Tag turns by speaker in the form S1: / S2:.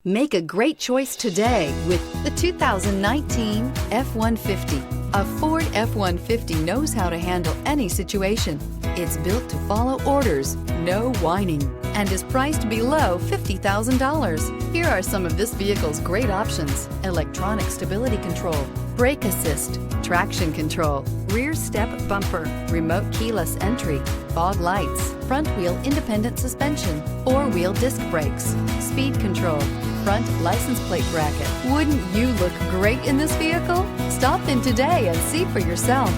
S1: Make a great choice today with the 2019 F-150. A Ford F-150 knows how to handle any situation. It's built to follow orders, no whining, and is priced below $50,000. Here are some of this vehicle's great options: electronic stability control, brake assist, traction control, rear step bumper, remote keyless entry, fog lights, front wheel independent suspension, four-wheel disc brakes, speed control, front license plate bracket. Wouldn't you look great in this vehicle? Stop in today and see for yourself.